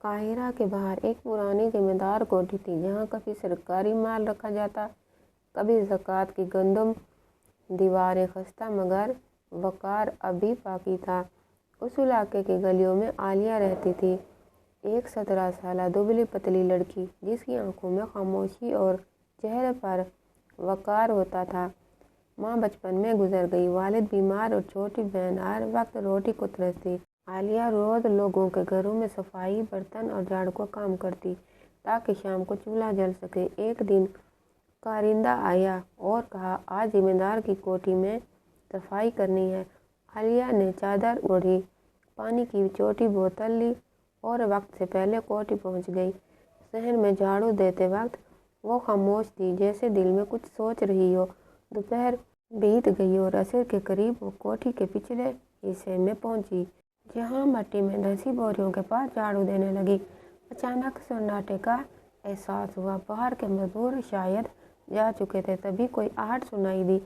قاہرہ کے باہر ایک پرانی ذمہ دار کوٹھی تھی جہاں کبھی سرکاری مال رکھا جاتا، کبھی زکوٰۃ کی گندم۔ دیواریں خستہ مگر وقار اب بھی باقی تھا۔ اس علاقے کی گلیوں میں عالیہ رہتی تھی، ایک 17 سالہ دبلی پتلی لڑکی جس کی آنکھوں میں خاموشی اور چہرے پر وقار ہوتا تھا۔ ماں بچپن میں گزر گئی، والد بیمار اور چھوٹی بہن ہر وقت روٹی کو ترستی۔ عالیہ روز لوگوں کے گھروں میں صفائی، برتن اور جھاڑو کا کام کرتی تاکہ شام کو چولہا جل سکے۔ ایک دن کارندہ آیا اور کہا، آج ذمہ دار کی کوٹھی میں صفائی کرنی ہے۔ عالیہ نے چادر اوڑھی، پانی کی چھوٹی بوتل لی اور وقت سے پہلے کوٹھی پہنچ گئی۔ صحن میں جھاڑو دیتے وقت وہ خاموش تھی، جیسے دل میں کچھ سوچ رہی ہو۔ دوپہر بیت گئی اور عصر کے قریب وہ کوٹھی کے پچھلے حصے میں پہنچی، جہاں مٹی میں دھسی بوریوں کے پاس جھاڑو دینے لگی۔ اچانک سناٹے کا احساس ہوا، باہر کے مزدور شاید جا چکے تھے۔ تبھی کوئی آہٹ سنائی دی،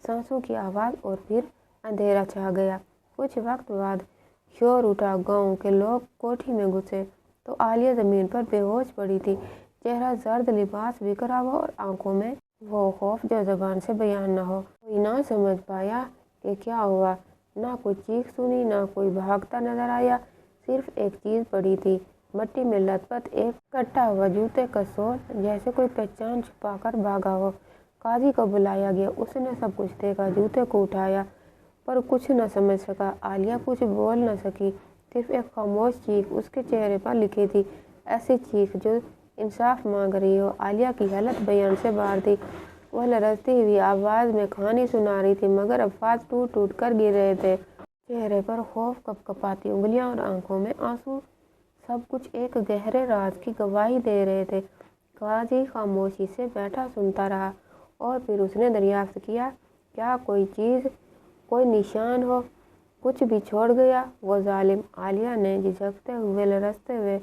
سانسوں کی آواز، اور پھر اندھیرا چھا گیا۔ کچھ وقت بعد شور اٹھا، گاؤں کے لوگ کوٹھی میں گھسے تو عالیہ زمین پر بے ہوش پڑی تھی، چہرہ زرد، لباس بکھرا ہوا اور آنکھوں میں وہ خوف جو زبان سے بیان نہ ہو۔ کوئی نہ سمجھ پایا کہ کیا ہوا، نہ کوئی چیخ سنی، نہ کوئی بھاگتا نظر آیا۔ صرف ایک چیز پڑی تھی، مٹی میں لت پت ایک کٹا ہوا جوتے کا سول، جیسے کوئی پہچان چھپا کر بھاگا ہو۔ قاضی کو بلایا گیا، اس نے سب کچھ دیکھا، جوتے کو اٹھایا، پر کچھ نہ سمجھ سکا۔ عالیہ کچھ بول نہ سکی، صرف ایک خاموش چیخ اس کے چہرے پر لکھی تھی، ایسی چیخ جو انصاف مانگ رہی ہو۔ عالیہ کی حالت بیان سے باہر تھی، وہ لرزتی ہوئی آواز میں کہانی سنا رہی تھی، مگر الفاظ ٹوٹ ٹوٹ کر گر رہے تھے۔ چہرے پر خوف، کپکپاتی انگلیاں اور آنکھوں میں آنسو، سب کچھ ایک گہرے راز کی گواہی دے رہے تھے۔ قاضی خاموشی سے بیٹھا سنتا رہا، اور پھر اس نے دریافت کیا، کیا کوئی چیز، کوئی نشان ہو؟ کچھ بھی چھوڑ گیا وہ ظالم؟ عالیہ نے جھجکتے ہوئے، لرزتے ہوئے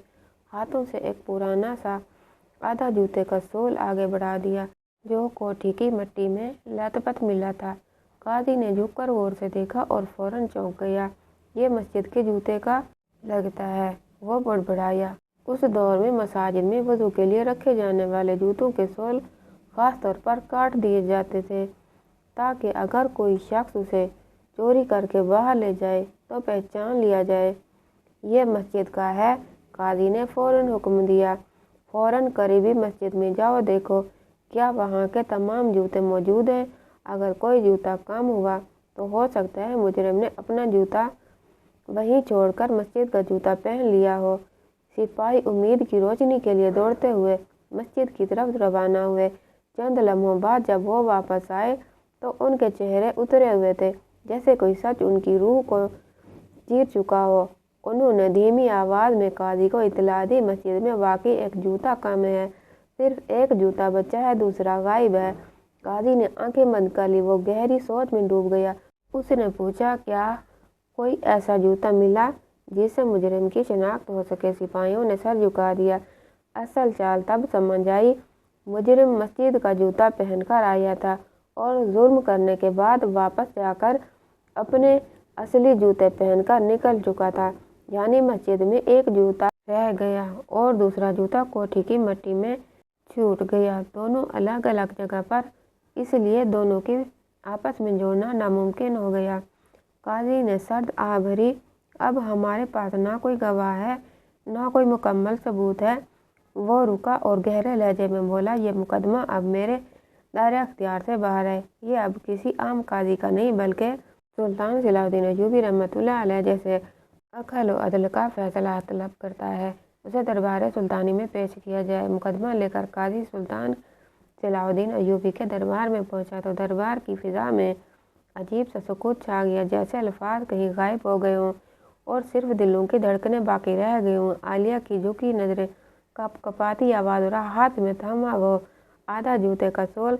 ہاتھوں سے ایک پرانا سا آدھا جوتے کا سول آگے بڑھا دیا، جو کوٹھی کی مٹی میں لت پت ملا تھا۔ قاضی نے جھک کر غور سے دیکھا اور فوراً چونک گیا، یہ مسجد کے جوتے کا لگتا ہے، وہ بڑبڑایا۔ اس دور میں مساجد میں وضو کے لیے رکھے جانے والے جوتوں کے سول خاص طور پر کاٹ دیے جاتے تھے تاکہ اگر کوئی شخص اسے چوری کر کے باہر لے جائے تو پہچان لیا جائے۔ یہ مسجد کا ہے، قاضی نے فوراً حکم دیا۔ فوراً قریبی مسجد میں جاؤ، دیکھو کیا وہاں کے تمام جوتے موجود ہیں۔ اگر کوئی جوتا کم ہوا تو ہو سکتا ہے مجرم نے اپنا جوتا وہیں چھوڑ کر مسجد کا جوتا پہن لیا ہو۔ سپاہی امید کی روشنی کے لیے دوڑتے ہوئے مسجد کی طرف روانہ ہوئے۔ چند لمحوں بعد جب وہ واپس آئے تو ان کے چہرے اترے ہوئے تھے، جیسے کوئی سچ ان کی روح کو چیر چکا ہو۔ انہوں نے دھیمی آواز میں قاضی کو اطلاع دی، مسجد میں واقعی ایک جوتا کم ہے، صرف ایک جوتا بچا ہے، دوسرا غائب ہے۔ قاضی نے آنکھیں بند کر لی، وہ گہری سوچ میں ڈوب گیا۔ اس نے پوچھا، کیا کوئی ایسا جوتا ملا جس سے مجرم کی شناخت ہو سکے؟ سپاہیوں نے سر جھکا دیا۔ اصل چال تب سمجھ آئی، مجرم مسجد کا جوتا پہن کر آیا تھا اور جرم کرنے کے بعد واپس جا کر اپنے اصلی جوتے پہن کر نکل چکا تھا، یعنی مسجد میں ایک جوتا رہ گیا اور دوسرا جوتا کوٹھی کی مٹی میں چھوٹ گیا، دونوں الگ الگ جگہ پر، اس لیے دونوں کی آپس میں جوڑنا ناممکن ہو گیا۔ قاضی نے سرد آہ بھری، اب ہمارے پاس نہ کوئی گواہ ہے، نہ کوئی مکمل ثبوت ہے۔ وہ رکا اور گہرے لہجے میں بولا، یہ مقدمہ اب میرے دائرہ اختیار سے باہر ہے، یہ اب کسی عام قاضی کا نہیں بلکہ سلطان صلاح الدین ایوبی رحمۃ اللہ علیہ جیسے عقل و عدل کا فیصلہ طلب کرتا ہے، اسے دربار سلطانی میں پیش کیا جائے۔ مقدمہ لے کر قاضی سلطان صلاح الدین ایوبی کے دربار میں پہنچا تو دربار کی فضا میں عجیب سا سکوت چھا گیا، جیسے الفاظ کہیں غائب ہو گئے ہوں اور صرف دلوں کی دھڑکنیں باقی رہ گئی ہوں۔ عالیہ کی جھکی نظریں، کپکپاتی آواز اور ہاتھ میں تھما وہ آدھا جوتے کا سول،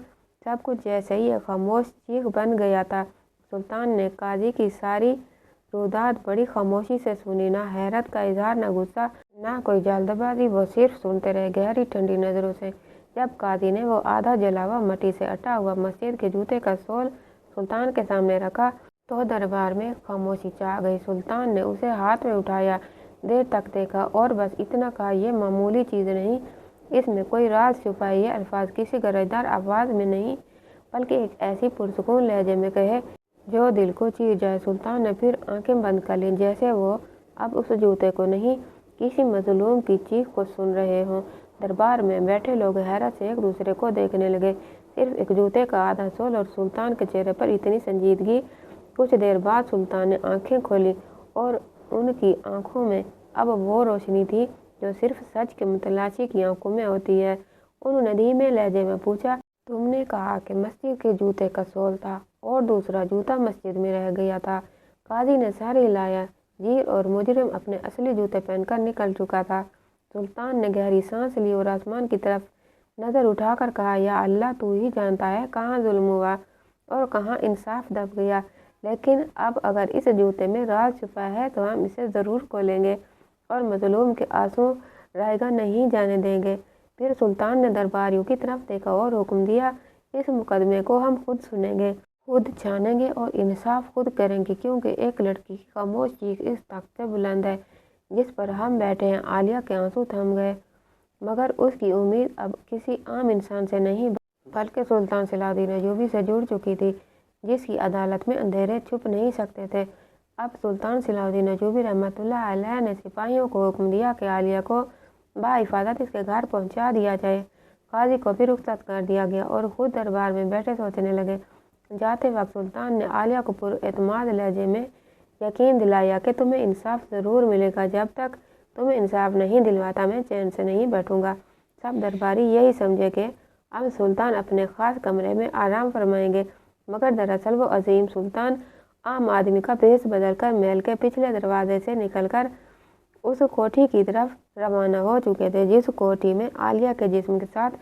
سب کچھ جیسے ہی ایک خاموش چیخ بن گیا تھا۔ سلطان نے قاضی کی ساری رویداد بڑی خاموشی سے سنی، نہ حیرت کا اظہار، نہ غصہ، نہ کوئی جلد بازی، وہ صرف سنتے رہے گہری ٹھنڈی نظروں سے۔ جب قاضی نے وہ آدھا جلا ہوا، مٹی سے اٹا ہوا مسجد کے جوتے کا سول سلطان کے سامنے رکھا تو دربار میں خاموشی چھا گئی۔ سلطان نے اسے ہاتھ میں اٹھایا، دیر تک دیکھا اور بس اتنا کہا، یہ معمولی چیز نہیں، اس میں کوئی راز چھپا ہے۔ یہ الفاظ کسی گرجدار آواز میں نہیں بلکہ ایک ایسی پرسکون لہجے میں کہے جو دل کو چیر جائے۔ سلطان نے پھر آنکھیں بند کر لیں، جیسے وہ اب اس جوتے کو نہیں، کسی مظلوم کی چیخ کو سن رہے ہوں۔ دربار میں بیٹھے لوگ حیرت سے ایک دوسرے کو دیکھنے لگے، صرف ایک جوتے کا آدھا سول اور سلطان کے چہرے پر اتنی سنجیدگی۔ کچھ دیر بعد سلطان نے آنکھیں کھولیں اور ان کی آنکھوں میں اب وہ روشنی تھی جو صرف سچ کے متلاشی کی آنکھوں میں ہوتی ہے۔ انہوں نے دھیمے لہجے میں پوچھا، تم نے کہا کہ مسجد کے جوتے کا سول تھا اور دوسرا جوتا مسجد میں رہ گیا تھا؟ قاضی نے سر ہلایا، جی، اور مجرم اپنے اصلی جوتے پہن کر نکل چکا تھا۔ سلطان نے گہری سانس لی اور آسمان کی طرف نظر اٹھا کر کہا، یا اللہ، تو ہی جانتا ہے کہاں ظلم ہوا اور کہاں انصاف دب گیا، لیکن اب اگر اس جوتے میں راز چھپا ہے تو ہم اسے ضرور کھولیں گے اور مظلوم کے آنسو رائگاں نہیں جانے دیں گے۔ پھر سلطان نے درباریوں کی طرف دیکھا اور حکم دیا، اس مقدمے کو ہم خود سنیں گے، خود چھانیں گے اور انصاف خود کریں گے، کیونکہ ایک لڑکی کی خاموش چیخ اس تخت سے بلند ہے جس پر ہم بیٹھے ہیں۔ عالیہ کے آنسو تھم گئے، مگر اس کی امید اب کسی عام انسان سے نہیں بلکہ سلطان صلاح الدین ایوبی سے جڑ چکی تھی، جس کی عدالت میں اندھیرے چھپ نہیں سکتے تھے۔ اب سلطان صلاح الدین ایوبی رحمۃ اللہ علیہ نے سپاہیوں کو حکم دیا کہ عالیہ کو بحفاظت اس کے گھر پہنچا دیا جائے۔ قاضی کو بھی رخصت کر دیا گیا اور خود دربار میں بیٹھے سوچنے لگے۔ جاتے وقت سلطان نے عالیہ کو پراعتماد لہجے میں یقین دلایا کہ تمہیں انصاف ضرور ملے گا، جب تک تمہیں انصاف نہیں دلواتا میں چین سے نہیں بیٹھوں گا۔ سب درباری یہی سمجھے کہ اب سلطان اپنے خاص کمرے میں آرام فرمائیں گے، مگر دراصل وہ عظیم سلطان عام آدمی کا بھیس بدل کر محل کے پچھلے دروازے سے نکل کر اس کوٹھی کی طرف روانہ ہو چکے تھے جس کوٹھی میں عالیہ کے جسم کے ساتھ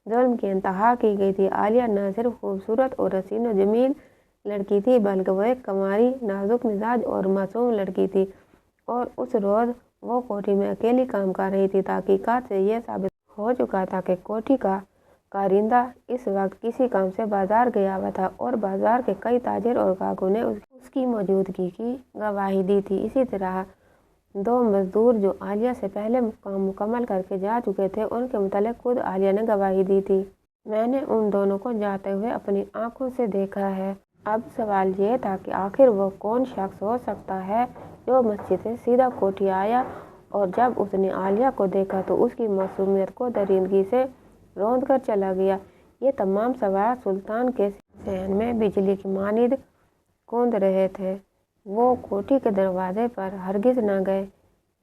ظلم کی انتہا کی گئی تھی۔ عالیہ نہ صرف خوبصورت اور حسین و جمیل لڑکی تھی بلکہ وہ ایک کنواری، نازک مزاج اور معصوم لڑکی تھی، اور اس روز وہ کوٹھی میں اکیلی کام کر رہی تھی۔ تحقیقات سے یہ ثابت ہو چکا تھا کہ کوٹھی کا کارندہ اس وقت کسی کام سے بازار گیا ہوا تھا اور بازار کے کئی تاجر اور گاہکوں نے اس کی موجودگی کی گواہی دی تھی۔ اسی طرح دو مزدور جو عالیہ سے پہلے کام مکمل کر کے جا چکے تھے، ان کے متعلق خود عالیہ نے گواہی دی تھی۔ میں نے ان دونوں کو جاتے ہوئے اپنی آنکھوں سے دیکھا ہے۔ اب سوال یہ تھا کہ آخر وہ کون شخص ہو سکتا ہے جو مسجد سے سیدھا کوٹھی آیا، اور جب اس نے عالیہ کو دیکھا تو اس کی معصومیت کو درندگی سے روند کر چلا گیا۔ یہ تمام سوالات سلطان کے ذہن میں بجلی کی مانند گونج رہے تھے۔ وہ کوٹھی کے دروازے پر ہرگز نہ گئے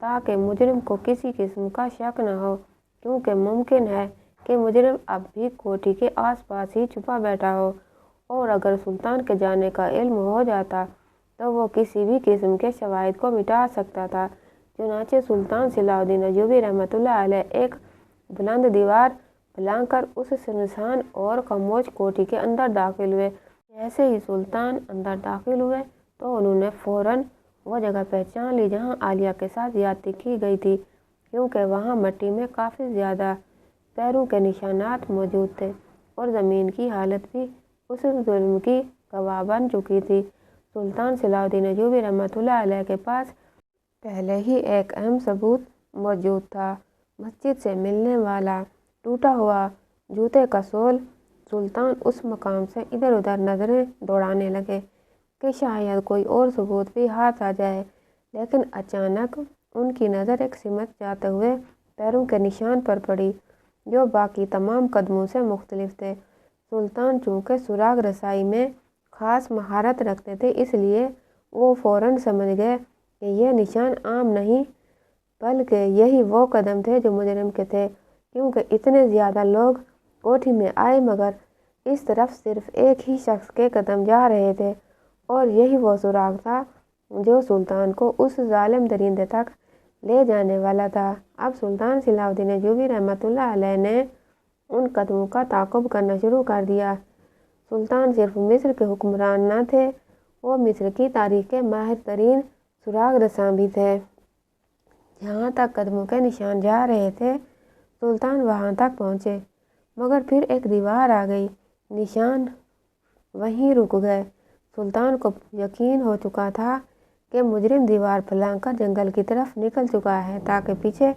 تاکہ مجرم کو کسی قسم کا شک نہ ہو، کیونکہ ممکن ہے کہ مجرم اب بھی کوٹھی کے آس پاس ہی چھپا بیٹھا ہو، اور اگر سلطان کے جانے کا علم ہو جاتا تو وہ کسی بھی قسم کے شواہد کو مٹا سکتا تھا۔ چنانچہ سلطان صلاح الدین ایوبی رحمۃ اللہ علیہ ایک بلند دیوار پلانگ کر اس سنسان اور خاموش کوٹھی کے اندر داخل ہوئے۔ جیسے ہی سلطان اندر داخل ہوئے تو انہوں نے فوراً وہ جگہ پہچان لی جہاں عالیہ کے ساتھ زیادتی کی گئی تھی، کیونکہ وہاں مٹی میں کافی زیادہ پیروں کے نشانات موجود تھے اور زمین کی حالت بھی اس ظلم کی گواہ بن چکی تھی۔ سلطان صلاح الدین ایوبی رحمۃ اللہ علیہ کے پاس پہلے ہی ایک اہم ثبوت موجود تھا، مسجد سے ملنے والا ٹوٹا ہوا جوتے کا سول۔ سلطان اس مقام سے ادھر ادھر نظریں دوڑانے لگے کہ شاید کوئی اور ثبوت بھی ہاتھ آ جائے، لیکن اچانک ان کی نظر ایک سمت جاتے ہوئے پیروں کے نشان پر پڑی جو باقی تمام قدموں سے مختلف تھے۔ سلطان چونکہ سراغ رسائی میں خاص مہارت رکھتے تھے، اس لیے وہ فوراً سمجھ گئے کہ یہ نشان عام نہیں بلکہ یہی وہ قدم تھے جو مجرم کے تھے، کیونکہ اتنے زیادہ لوگ کوٹھی میں آئے مگر اس طرف صرف ایک ہی شخص کے قدم جا رہے تھے، اور یہی وہ سراغ تھا جو سلطان کو اس ظالم درندے تک لے جانے والا تھا۔ اب سلطان صلاح الدین ایوبی رحمۃ اللہ علیہ نے ان قدموں کا تعاقب کرنا شروع کر دیا۔ سلطان صرف مصر کے حکمران نہ تھے، وہ مصر کی تاریخ کے ماہر ترین سراغ رساں بھی تھے۔ جہاں تک قدموں کے نشان جا رہے تھے سلطان وہاں تک پہنچے، مگر پھر ایک دیوار آ گئی، نشان وہیں رک گئے۔ سلطان کو یقین ہو چکا تھا کہ مجرم دیوار پھلانگ کر جنگل کی طرف نکل چکا ہے تاکہ پیچھے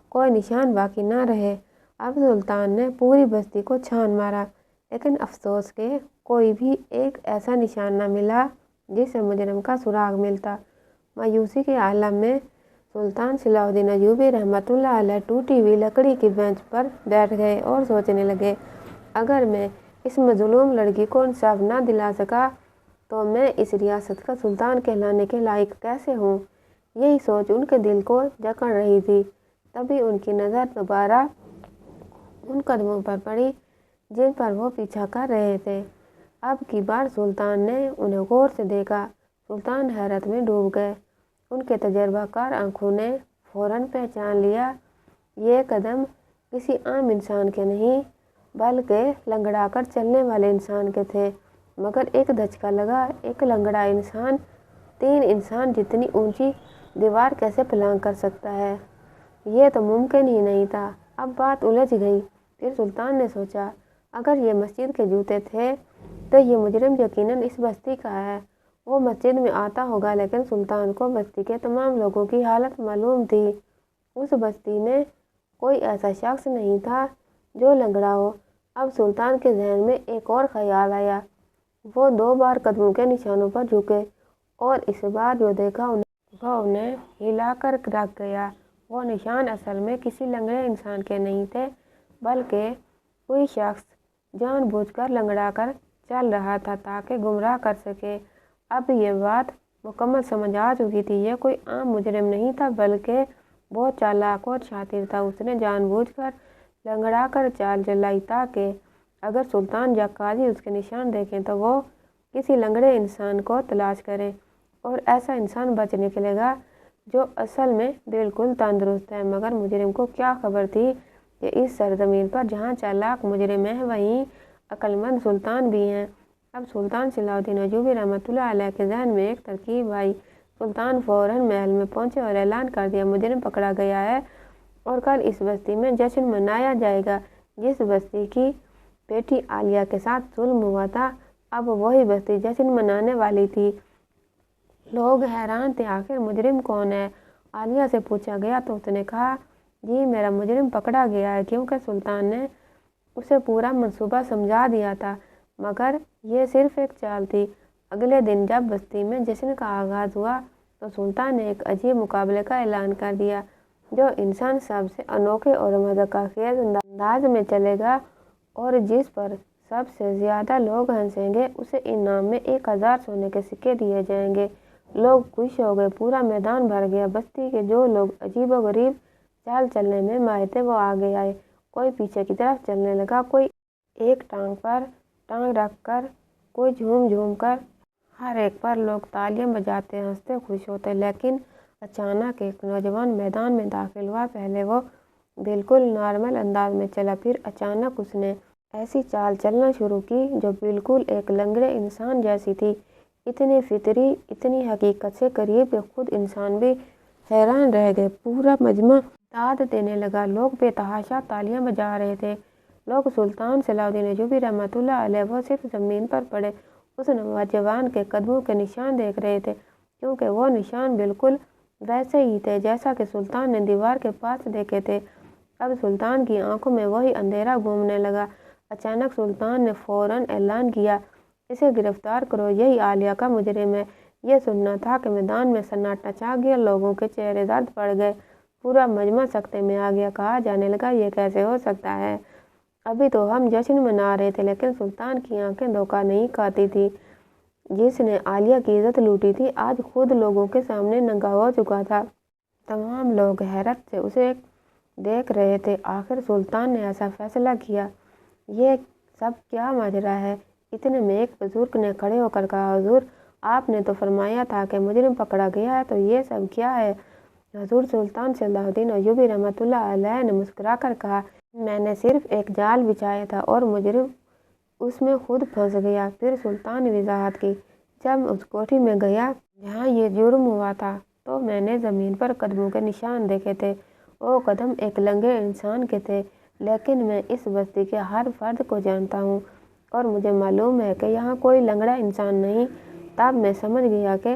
کوئی نشان باقی نہ رہے۔ اب سلطان نے پوری بستی کو چھان مارا، لیکن افسوس کہ کوئی بھی ایک ایسا نشان نہ ملا جس سے مجرم کا سراغ ملتا۔ مایوسی کے عالم میں سلطان صلاح الدین ایوبی رحمۃ اللہ علیہ ٹوٹی ہوئی لکڑی کی بینچ پر بیٹھ گئے اور سوچنے لگے، اگر میں اس مظلوم لڑکی کو انصاف نہ دلا سکا تو میں اس ریاست کا سلطان کہلانے کے لائق کیسے ہوں؟ یہی سوچ ان کے دل کو جکڑ رہی تھی۔ تبھی ان کی نظر دوبارہ ان قدموں پر پڑی جن پر وہ پیچھا کر رہے تھے۔ اب کی بار سلطان نے انہیں غور سے دیکھا۔ سلطان حیرت میں ڈوب گئے۔ ان کے تجربہ کار آنکھوں نے فوراً پہچان لیا، یہ قدم کسی عام انسان کے نہیں بلکہ لنگڑا کر چلنے والے انسان کے تھے۔ مگر ایک دھچکا لگا، ایک لنگڑا انسان 3 انسان جتنی اونچی دیوار کیسے پھلانگ کر سکتا ہے؟ یہ تو ممکن ہی نہیں تھا۔ اب بات الجھ گئی۔ پھر سلطان نے سوچا، اگر یہ مسجد کے جوتے تھے تو یہ مجرم یقیناً اس بستی کا ہے۔ وہ مسجد میں آتا ہوگا، لیکن سلطان کو بستی کے تمام لوگوں کی حالت معلوم تھی۔ اس بستی میں کوئی ایسا شخص نہیں تھا جو لنگڑا ہو۔ اب سلطان کے ذہن میں ایک اور خیال آیا۔ وہ 2 بار قدموں کے نشانوں پر جھکے اور اس بار جو دیکھا وہ انہیں ہلا کر رکھ گیا۔ وہ نشان اصل میں کسی لنگڑے انسان کے نہیں تھے، بلکہ کوئی شخص جان بوجھ کر لنگڑا کر چل رہا تھا تاکہ گمراہ کر سکے۔ اب یہ بات مکمل سمجھ آ چکی تھی، یہ کوئی عام مجرم نہیں تھا بلکہ بہت چالاک اور شاطر تھا۔ اس نے جان بوجھ کر لنگڑا کر چال چلائی تاکہ اگر سلطان یا قاضی اس کے نشان دیکھیں تو وہ کسی لنگڑے انسان کو تلاش کریں اور ایسا انسان بچ نکلے گا جو اصل میں بالکل تندرست ہے۔ مگر مجرم کو کیا خبر تھی کہ اس سرزمین پر جہاں چالاک مجرم ہیں وہیں عقل مند سلطان بھی ہیں۔ اب سلطان صلاح الدین ایوبی رحمۃ اللہ علیہ کے ذہن میں ایک ترکیب آئی۔ سلطان فوراً محل میں پہنچے اور اعلان کر دیا، مجرم پکڑا گیا ہے اور کل اس بستی میں جشن منایا جائے گا۔ جس بستی کی بیٹی عالیہ کے ساتھ ظلم ہوا تھا، اب وہی بستی جشن منانے والی تھی۔ لوگ حیران تھے، آخر مجرم کون ہے؟ عالیہ سے پوچھا گیا تو اس نے کہا، جی میرا مجرم پکڑا گیا ہے، کیونکہ سلطان نے اسے پورا منصوبہ سمجھا دیا تھا۔ مگر یہ صرف ایک چال تھی۔ اگلے دن جب بستی میں جشن کا آغاز ہوا تو سلطان نے ایک عجیب مقابلے کا اعلان کر دیا۔ جو انسان سب سے انوکھے اور مضحکہ خیز انداز میں چلے گا اور جس پر سب سے زیادہ لوگ ہنسیں گے، اسے انعام میں 1000 سونے کے سکے دیے جائیں گے۔ لوگ خوش ہو گئے، پورا میدان بھر گیا۔ بستی کے جو لوگ عجیب و غریب چال چلنے میں ماہر تھے وہ آگے آئے، کوئی پیچھے کی طرف چلنے لگا، کوئی ایک ٹانگ پر ٹانگ رکھ کر، کوئی جھوم جھوم کر۔ ہر ایک پر لوگ تالیاں بجاتے، ہنستے، خوش ہوتے۔ لیکن اچانک ایک نوجوان میدان میں داخل ہوا۔ پہلے وہ بالکل نارمل انداز میں چلا، پھر اچانک اس نے ایسی چال چلنا شروع کی جو بالکل ایک لنگڑے انسان جیسی تھی، اتنی فطری، اتنی حقیقت سے قریب کہ خود انسان بھی حیران رہ گئے۔ پورا مجمع داد دینے لگا، لوگ بے تحاشا تالیاں بجا رہے تھے۔ لوگ سلطان صلاح الدین ایوبی رحمۃ اللہ علیہ وہ صرف زمین پر پڑے اس نوجوان کے قدموں کے نشان دیکھ رہے تھے، کیونکہ وہ نشان بالکل ویسے ہی تھے جیسا کہ سلطان نے دیوار کے پاس دیکھے تھے۔ اب سلطان کی آنکھوں میں وہی اندھیرا گھومنے لگا۔ اچانک سلطان نے فوراً اعلان کیا، اسے گرفتار کرو، یہی عالیہ کا مجرم ہے۔ یہ سننا تھا کہ میدان میں سناٹا چھا گیا، لوگوں کے چہرے زرد پڑ گئے، پورا مجمع سکتے میں آ گیا۔ کہا جانے لگا، یہ کیسے ہو سکتا ہے؟ ابھی تو ہم جشن منا رہے تھے۔ لیکن سلطان کی آنکھیں دھوکہ نہیں کھاتی تھیں۔ جس نے عالیہ کی عزت لوٹی تھی آج خود لوگوں کے سامنے ننگا ہو چکا تھا۔ تمام لوگ حیرت سے اسے دیکھ رہے تھے۔ آخر سلطان نے ایسا فیصلہ کیا، یہ سب کیا ماجرا ہے؟ اتنے میں ایک بزرگ نے کھڑے ہو کر کہا، حضور آپ نے تو فرمایا تھا کہ مجرم پکڑا گیا ہے، تو یہ سب کیا ہے؟ حضور سلطان صلاح الدین ایوبی رحمۃ اللہ علیہ نے مسکرا کر کہا، میں نے صرف ایک جال بچھایا تھا اور مجرم اس میں خود پھنس گیا۔ پھر سلطان نے وضاحت کی، جب میں اس کوٹھی میں گیا جہاں یہ جرم ہوا تھا تو میں نے زمین پر قدموں کے نشان دیکھے تھے۔ وہ قدم ایک لنگڑے انسان کے تھے، لیکن میں اس بستی کے ہر فرد کو جانتا ہوں اور مجھے معلوم ہے کہ یہاں کوئی لنگڑا انسان نہیں۔ تب میں سمجھ گیا کہ